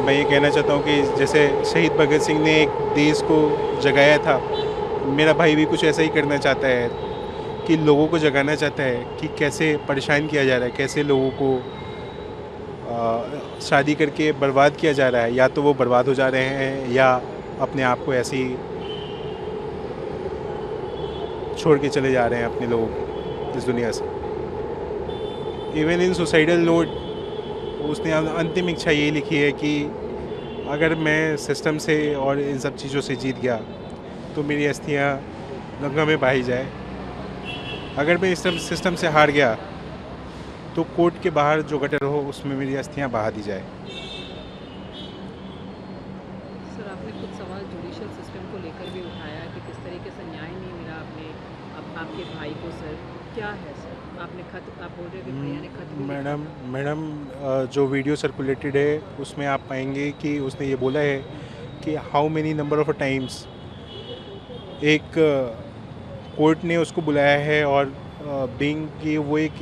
मैं ये कहना चाहता हूँ कि जैसे शहीद भगत सिंह ने एक देश को जगाया था, मेरा भाई भी कुछ ऐसा ही करना चाहता है कि लोगों को जगाना चाहता है कि कैसे परेशान किया जा रहा है, कैसे लोगों को शादी करके बर्बाद किया जा रहा है। या तो वो बर्बाद हो जा रहे हैं या अपने आप को ऐसे ही छोड़ के चले जा रहे हैं अपने लोगों को इस दुनिया से। इवन इन सुसाइडल नोट उसने अंतिम इच्छा ये लिखी है कि अगर मैं सिस्टम से और इन सब चीज़ों से जीत गया तो मेरी अस्थियाँ गंगा में बहाई जाए। अगर मैं इस सिस्टम से हार गया तो कोर्ट के बाहर जो गटर हो उसमें मेरी अस्थियाँ बहा दी जाए। सर, आपने कुछ सवाल जुडिशियल सिस्टम को लेकर भी उठाया कि किस तरीके से न्याय नहीं मिला आपके भाई को। सर, क्या है सर? आपने खत, आप बोल रहे हो कि भैया ने खत भी लिखा था। मैडम, जो वीडियो सर्कुलेटेड है उसमें आप पाएंगे कि उसने ये बोला है कि how many number of times एक कोर्ट ने उसको बुलाया है और बीइंग कि वो एक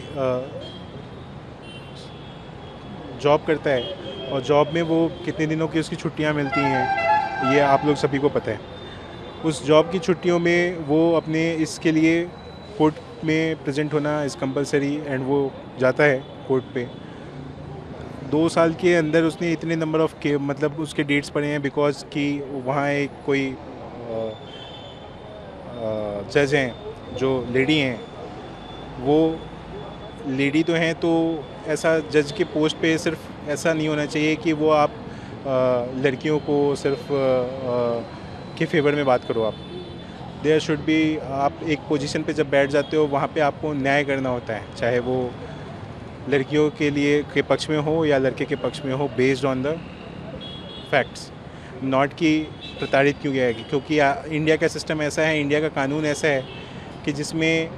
जॉब करता है और जॉब में वो कितने दिनों की उसकी छुट्टियां मिलती हैं ये आप लोग सभी को पता है। उस जॉब की छुट्टियों में वो अपने इसके लिए कोर्ट में प्रेजेंट होना इज़ कंपलसरी एंड वो जाता है कोर्ट पे। 2 साल के अंदर उसने इतने नंबर ऑफ के मतलब उसके डेट्स पड़े हैं बिकॉज कि वहाँ एक कोई जज हैं जो लेडी हैं, वो लेडी तो हैं तो ऐसा जज के पोस्ट पे सिर्फ ऐसा नहीं होना चाहिए कि वो आप लड़कियों को सिर्फ के फेवर में बात करो। आप देयर शुड बी, आप एक पोजीशन पे जब बैठ जाते हो वहाँ पे आपको न्याय करना होता है, चाहे वो लड़कियों के लिए के पक्ष में हो या लड़के के पक्ष में हो, based on the facts, not कि प्रताड़ित क्यों गया है। क्योंकि इंडिया का सिस्टम ऐसा है, इंडिया का कानून ऐसा है कि जिसमें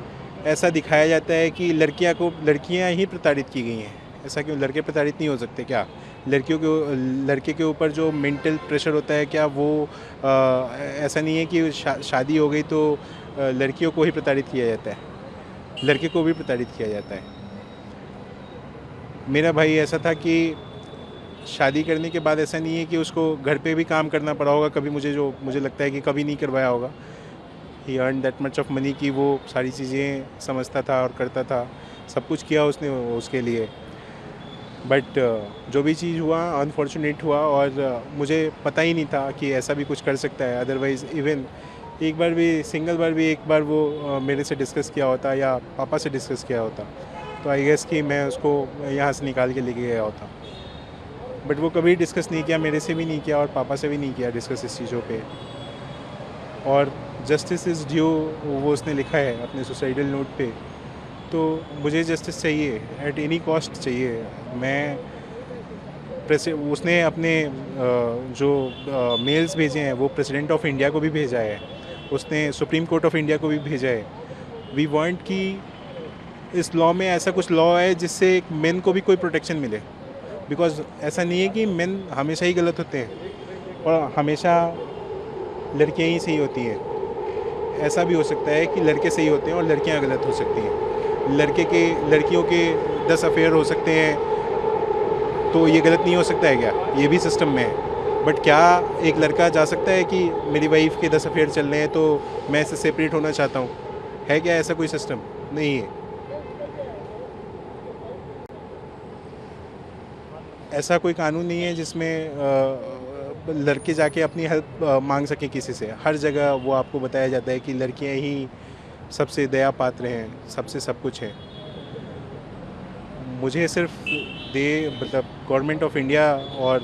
ऐसा दिखाया जाता है कि लड़कियां ही प्रताड़ित की गई हैं। ऐसा क्यों? लड़के प्रताड़ित नहीं हो सकते क्या? लड़के के ऊपर जो मेंटल प्रेशर होता है क्या वो ऐसा नहीं है कि शादी हो गई तो लड़कियों को ही प्रताड़ित किया जाता है, लड़के को भी प्रताड़ित किया जाता है। मेरा भाई ऐसा था कि शादी करने के बाद ऐसा नहीं है कि उसको घर पे भी काम करना पड़ा होगा कभी, मुझे लगता है कि कभी नहीं करवाया होगा। He earn that much of money कि वो सारी चीज़ें समझता था और करता था, सब कुछ किया उसने उसके लिए। बट जो भी चीज़ हुआ अनफॉर्चुनेट हुआ और मुझे पता ही नहीं था कि ऐसा भी कुछ कर सकता है। अदरवाइज़ इवन एक बार भी, सिंगल बार भी एक बार वो मेरे से डिस्कस किया होता या पापा से डिस्कस किया होता तो आई गेस कि मैं उसको यहाँ से निकाल के लेके गया होता। बट वो कभी डिस्कस नहीं किया, मेरे से भी नहीं किया और पापा से भी नहीं किया डिस्कस इस चीज़ों पे। और जस्टिस इज़ ड्यू वो उसने लिखा है अपने सुसाइडल नोट पे, तो मुझे जस्टिस चाहिए, एट एनी कॉस्ट चाहिए। मैं उसने अपने जो मेल्स भेजे हैं वो प्रेसिडेंट ऑफ इंडिया को भी भेजा है, उसने सुप्रीम कोर्ट ऑफ इंडिया को भी भेजा है। वी वांट कि इस लॉ में ऐसा कुछ लॉ है जिससे एक मेन को भी कोई प्रोटेक्शन मिले। बिकॉज ऐसा नहीं है कि मेन हमेशा ही गलत होते हैं और हमेशा लड़कियां ही सही होती हैं। ऐसा भी हो सकता है कि लड़के सही होते हैं और लड़कियां गलत हो सकती हैं। लड़कियों के 10 अफेयर हो सकते हैं, तो ये गलत नहीं हो सकता है क्या? ये भी सिस्टम में है। बट क्या एक लड़का जा सकता है कि मेरी वाइफ के 10 अफेयर चल रहे हैं तो मैं इससे सेपरेट होना चाहता हूँ? है क्या ऐसा कोई सिस्टम? नहीं है। ऐसा कोई कानून नहीं है जिसमें लड़के जाके अपनी हेल्प मांग सकें किसी से। हर जगह वो आपको बताया जाता है कि लड़कियां ही सबसे दया पात्र हैं, सबसे सब कुछ है। मुझे सिर्फ मतलब गवर्नमेंट ऑफ इंडिया और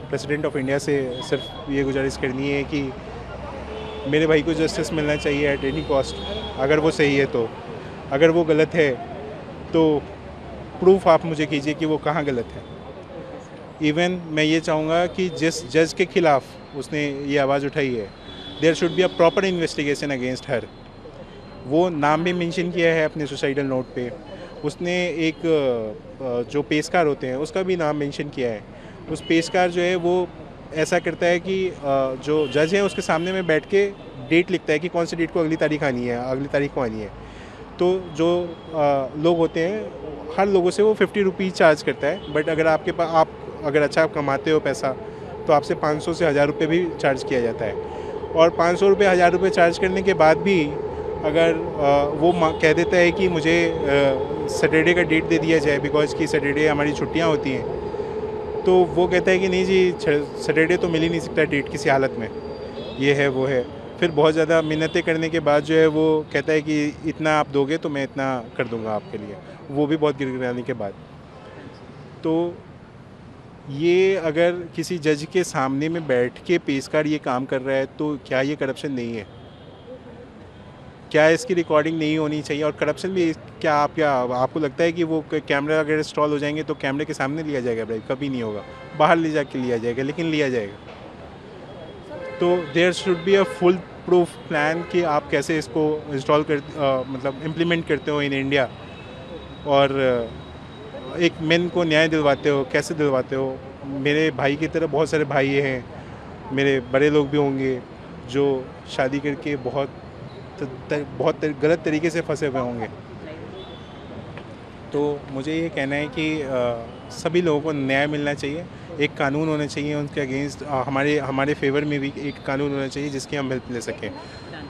प्रेसिडेंट ऑफ इंडिया से सिर्फ ये गुजारिश करनी है कि मेरे भाई को जस्टिस मिलना चाहिए एट एनी कॉस्ट। अगर वो सही है तो, अगर वो गलत है तो प्रूफ आप मुझे कीजिए कि वो कहाँ गलत है। इवन मैं ये चाहूँगा कि जिस जज के खिलाफ उसने ये आवाज़ उठाई है, there should be a proper investigation against her. वो नाम भी मेंशन किया है अपने सुसाइडल नोट पे। उसने एक जो पेशकार होते हैं उसका भी नाम मेंशन किया है। उस पेशकार जो है वो ऐसा करता है कि जो जज है उसके सामने में बैठ के डेट लिखता है कि कौन सी डेट को अगली तारीख आनी है, अगली तारीख को आनी है। तो जो लोग होते हैं हर लोगों से वो 50 रुपीज़ चार्ज करता है, बट अगर आपके पास आप अगर अच्छा कमाते हो पैसा तो आपसे 500 से 1000 रुपये भी चार्ज किया जाता है। और 500 रुपये 1000 रुपये चार्ज करने के बाद भी अगर वो कह देता है कि मुझे सैटरडे का डेट दे दिया जाए बिकॉज़ कि सैटरडे हमारी छुट्टियाँ होती हैं, तो वो कहता है कि नहीं जी सैटरडे तो मिल ही नहीं सकता डेट किसी हालत में, ये है वो है। फिर बहुत ज़्यादा मिन्नतें करने के बाद जो है वो कहता है कि इतना आप दोगे तो मैं इतना कर दूंगा आपके लिए, वो भी बहुत गिड़गिड़ाने के बाद। तो ये अगर किसी जज के सामने में बैठ के पेशकार ये काम कर रहा है तो क्या ये करप्शन नहीं है? क्या इसकी रिकॉर्डिंग नहीं होनी चाहिए? और करप्शन भी क्या आपको लगता है कि वो कैमरा अगर इंस्टॉल हो जाएंगे तो कैमरे के सामने लिया जाएगा भाई? कभी नहीं होगा, बाहर ले जाके लिया जाएगा, लेकिन लिया जाएगा। तो there should be a foolproof plan कि आप कैसे इसको इंस्टॉल मतलब इम्प्लीमेंट करते हो इन इंडिया, और एक मेन को न्याय दिलवाते हो, कैसे दिलवाते हो? मेरे भाई की तरह बहुत सारे भाई हैं, मेरे बड़े लोग भी होंगे जो शादी करके बहुत गलत तरीके से फंसे हुए होंगे। तो मुझे ये कहना है कि सभी लोगों को न्याय मिलना चाहिए, एक कानून होना चाहिए उनके अगेंस्ट, हमारे फेवर में भी एक कानून होना चाहिए जिसकी हम हेल्प ले सकें।